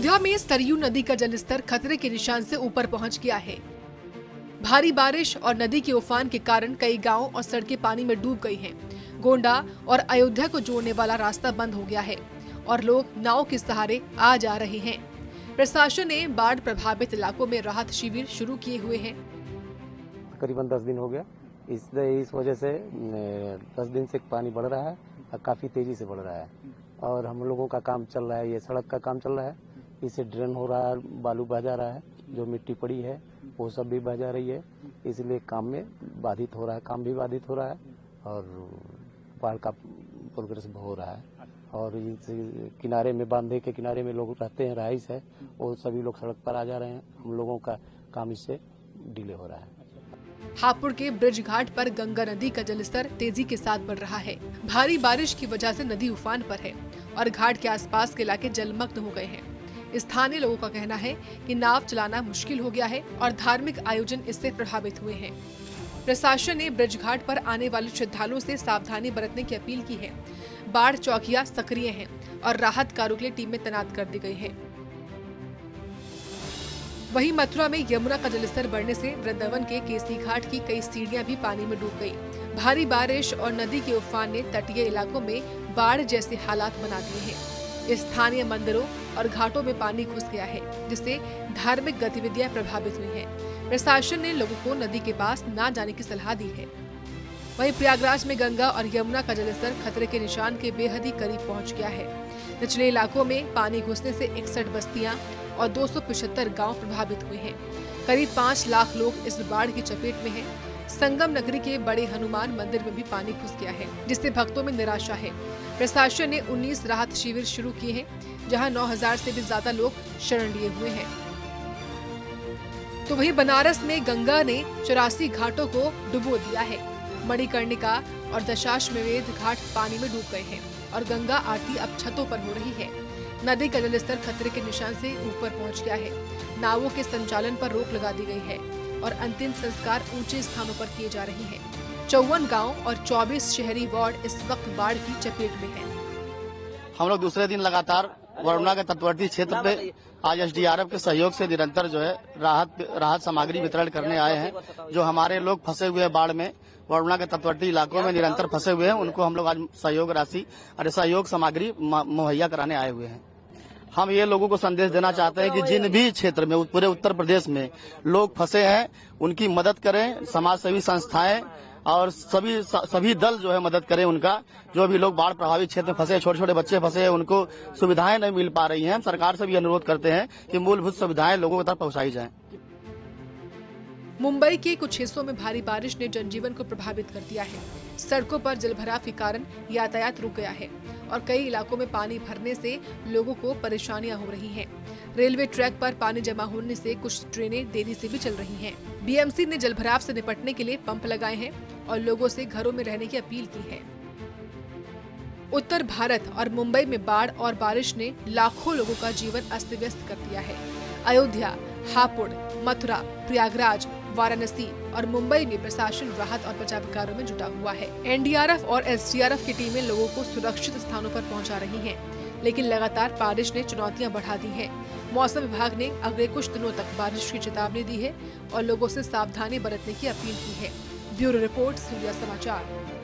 अयोध्या में सरयू नदी का जलस्तर खतरे के निशान से ऊपर पहुंच गया है। भारी बारिश और नदी के उफान के कारण कई गांव और सड़कें पानी में डूब गई हैं। गोंडा और अयोध्या को जोड़ने वाला रास्ता बंद हो गया है और लोग नाव के सहारे आ जा रहे हैं। प्रशासन ने बाढ़ प्रभावित इलाकों में राहत शिविर शुरू किए हुए हैं। तकरीबन 10 दिन हो गया। इस वजह से 10 दिन से पानी बढ़ रहा है और काफी तेजी से बढ़ रहा है और हम लोगों का काम चल रहा है। ये सड़क का काम चल रहा है, इसे ड्रेन हो रहा है, बालू बह जा रहा है, जो मिट्टी पड़ी है वो सब भी बह जा रही है, इसलिए काम में बाधित हो रहा है, काम भी बाधित हो रहा है और बाढ़ का प्रोग्रेस हो रहा है। और किनारे में, बांधे के किनारे में लोग रहते हैं, रहाइश है, वो सभी लोग सड़क पर आ जा रहे हैं। हम लोगों का काम इससे डिले हो रहा है। हापुड़ के ब्रिज घाट पर गंगा नदी का जलस्तर तेजी के साथ बढ़ रहा है। भारी बारिश की वजह से नदी उफान पर है और घाट के आसपास के इलाके जलमग्न हो गए हैं। स्थानीय लोगों का कहना है कि नाव चलाना मुश्किल हो गया है और धार्मिक आयोजन इससे प्रभावित हुए हैं। प्रशासन ने ब्रिज घाट पर आने वाले श्रद्धालुओं से सावधानी बरतने की अपील की है। बाढ़ चौकियां सक्रिय हैं और राहत कार्यों के लिए टीमें तैनात कर दी गई है। वहीं मथुरा में यमुना का जलस्तर बढ़ने से वृंदावन के केसरी घाट की कई सीढ़ियां भी पानी में डूब गई। भारी बारिश और नदी के उफान ने तटीय इलाकों में बाढ़ जैसे हालात बना दिए हैं। स्थानीय मंदिरों और घाटों में पानी घुस गया है, जिससे धार्मिक गतिविधियां प्रभावित हुई हैं। प्रशासन ने लोगों को नदी के पास न जाने की सलाह दी है। वहीं प्रयागराज में गंगा और यमुना का जलस्तर खतरे के निशान के बेहद ही करीब पहुंच गया है। निचले इलाकों में पानी घुसने से 61 बस्तियां और 275 गांव प्रभावित हुए हैं। करीब 5 लाख लोग इस बाढ़ की चपेट में हैं। संगम नगरी के बड़े हनुमान मंदिर में भी पानी घुस गया है, जिससे भक्तों में निराशा है। प्रशासन ने 19 राहत शिविर शुरू किए हैं, जहां 9000 से भी ज्यादा लोग शरण लिए हुए हैं। तो वहीं बनारस में गंगा ने 84 घाटों को डुबो दिया है। मणिकर्णिका और दशाश्वमेध घाट पानी में डूब गए हैं और गंगा आरती अब छतों पर हो रही है। नदी का जलस्तर खतरे के निशान से ऊपर पहुंच गया है। नावों के संचालन पर रोक लगा दी गई है और अंतिम संस्कार ऊंचे स्थानों पर किए जा रहे हैं। 54 गांव और 24 शहरी वार्ड इस वक्त बाढ़ की चपेट में हैं। हम लोग दूसरे दिन लगातार वरुणा के तटवर्ती क्षेत्र पे आज एसडीआरएफ के सहयोग से निरंतर जो है राहत सामग्री वितरण करने आए हैं। जो हमारे लोग फंसे हुए हैं बाढ़ में, वरुणा के तटवर्ती इलाकों में निरंतर फंसे हुए हैं, उनको हम लोग आज सहयोग राशि और सहयोग सामग्री मुहैया कराने आए हुए हैं। हम ये लोगों को संदेश देना चाहते हैं कि जिन भी क्षेत्र में, पूरे उत्तर प्रदेश में लोग फंसे हैं, उनकी मदद करें। समाज सेवी संस्थाएं और सभी दल जो है मदद करें उनका। जो भी लोग बाढ़ प्रभावित क्षेत्र में फंसे, छोटे छोटे बच्चे फंसे हैं, उनको सुविधाएं नहीं मिल पा रही हैं। हम सरकार से भी अनुरोध करते हैं कि मूलभूत सुविधाएं लोगों तक पहुंचाई जाएं। मुंबई के कुछ हिस्सों में भारी बारिश ने जनजीवन को प्रभावित कर दिया है। सड़कों पर जलभराव के कारण यातायात रुक गया है और कई इलाकों में पानी भरने से लोगों को परेशानियां हो रही हैं। रेलवे ट्रैक पर पानी जमा होने से कुछ ट्रेनें देरी से भी चल रही हैं। बीएमसी ने जलभराव से निपटने के लिए पंप लगाए हैं और लोगों से घरों में रहने की अपील की है। उत्तर भारत और मुंबई में बाढ़ और बारिश ने लाखों लोगों का जीवन अस्त व्यस्त कर दिया है। अयोध्या, हापुड़, मथुरा, प्रयागराज, वाराणसी और मुंबई में प्रशासन राहत और बचाव कार्यों में जुटा हुआ है। एनडीआरएफ और एसडीआरएफ की टीमें लोगों को सुरक्षित स्थानों पर पहुंचा रही हैं, लेकिन लगातार बारिश ने चुनौतियां बढ़ा दी हैं। मौसम विभाग ने अगले कुछ दिनों तक बारिश की चेतावनी दी है और लोगों से सावधानी बरतने की अपील की है। ब्यूरो रिपोर्ट, सूर्या समाचार।